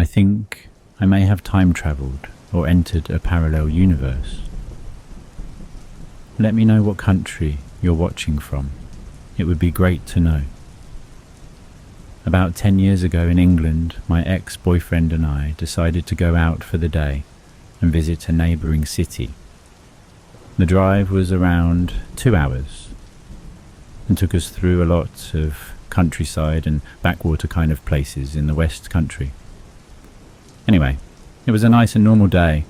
I think I may have time travelled or entered a parallel universe. Let me know what country you're watching from. It would be great to know. About 10 years ago in England, my ex-boyfriend and I decided to go out for the day and visit a neighbouring city. The drive was around 2 hours and took us through a lot of countryside and backwater kind of places in the West Country. Anyway, it was a nice and normal day.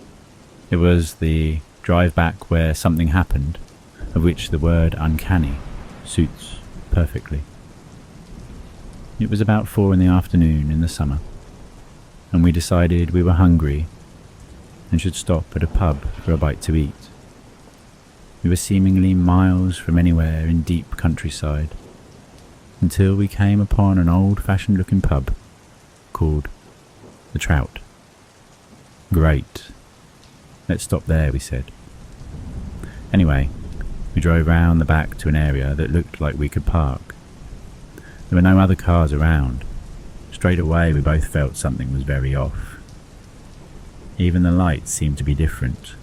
It was the drive back where something happened, of which the word uncanny suits perfectly. It was about 4 in the afternoon in the summer, and we decided we were hungry and should stop at a pub for a bite to eat. We were seemingly miles from anywhere in deep countryside, until we came upon an old-fashioned looking pub called the Trout. Great. Let's stop there, we said. Anyway, we drove round the back to an area that looked like we could park. There were no other cars around. Straight away we both felt something was very off. Even the lights seemed to be different.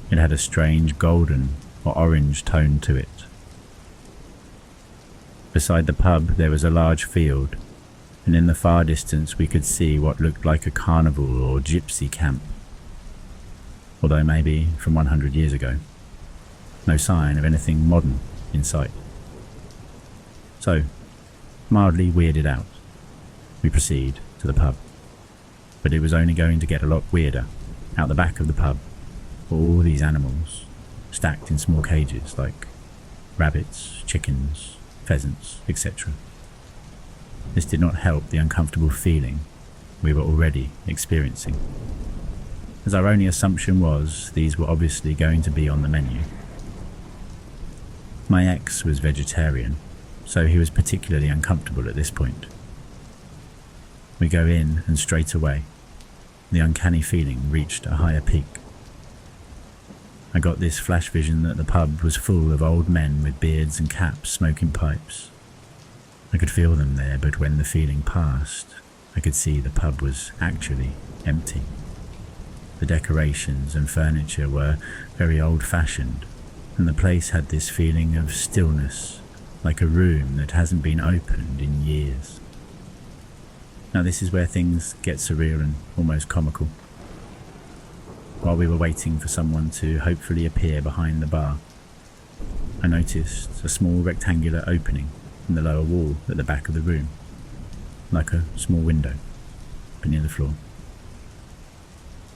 It had a strange golden or orange tone to it. Beside the pub there was a large field, and in the far distance we could see what looked like a carnival or gypsy camp. Although maybe from 100 years ago. No sign of anything modern in sight. So, mildly weirded out, we proceed to the pub. But it was only going to get a lot weirder. Out the back of the pub were all these animals, stacked in small cages like rabbits, chickens, pheasants, etc. This did not help the uncomfortable feeling we were already experiencing, as our only assumption was these were obviously going to be on the menu. My ex was vegetarian, so he was particularly uncomfortable at this point. We go in, and straight away, the uncanny feeling reached a higher peak. I got this flash vision that the pub was full of old men with beards and caps smoking pipes. I could feel them there, but when the feeling passed, I could see the pub was actually empty. The decorations and furniture were very old-fashioned, and the place had this feeling of stillness, like a room that hasn't been opened in years. Now this is where things get surreal and almost comical. While we were waiting for someone to hopefully appear behind the bar, I noticed a small rectangular opening in the lower wall at the back of the room, like a small window, but near the floor.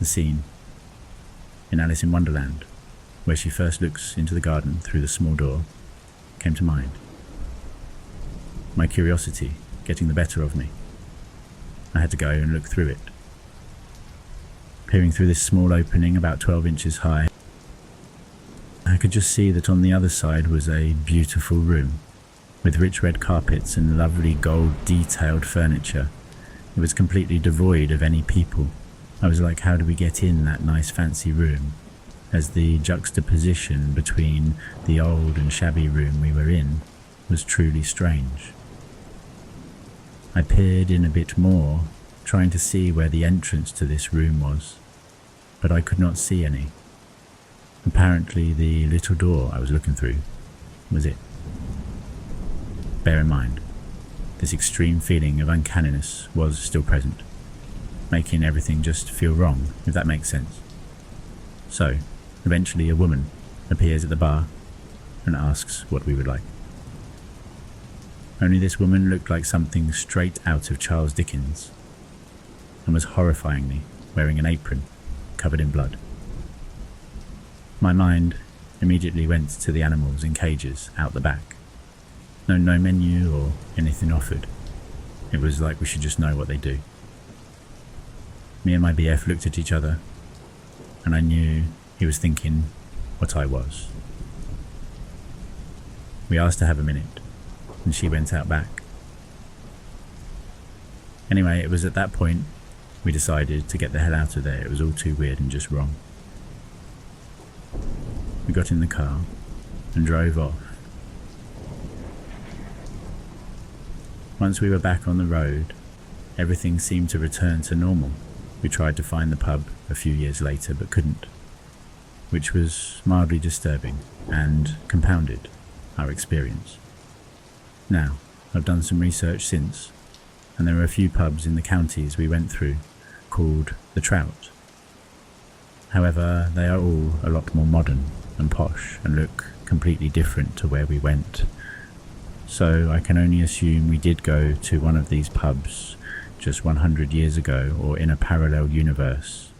The scene in Alice in Wonderland, where she first looks into the garden through the small door, came to mind. My curiosity getting the better of me, I had to go and look through it. Peering through this small opening about 12 inches high, I could just see that on the other side was a beautiful room, with rich red carpets and lovely gold detailed furniture. It was completely devoid of any people. I was like, how do we get in that nice fancy room? As the juxtaposition between the old and shabby room we were in was truly strange. I peered in a bit more, trying to see where the entrance to this room was, but I could not see any. Apparently the little door I was looking through was it. Bear in mind, this extreme feeling of uncanniness was still present, making everything just feel wrong, if that makes sense. So, eventually a woman appears at the bar and asks what we would like. Only this woman looked like something straight out of Charles Dickens, and was horrifyingly wearing an apron covered in blood. My mind immediately went to the animals in cages out the back. No menu or anything offered. It was like we should just know what they do. Me and my BF looked at each other, and I knew he was thinking what I was. We asked to have a minute, and she went out back. Anyway, it was at that point we decided to get the hell out of there. It was all too weird and just wrong. We got in the car and drove off. Once we were back on the road, Everything seemed to return to normal. We tried to find the pub a few years later but couldn't, which was mildly disturbing and compounded our experience. Now, I've done some research since, and there are a few pubs in the counties we went through called the Trout. However, they are all a lot more modern and posh and look completely different to where we went. So I can only assume we did go to one of these pubs just 100 years ago, or in a parallel universe,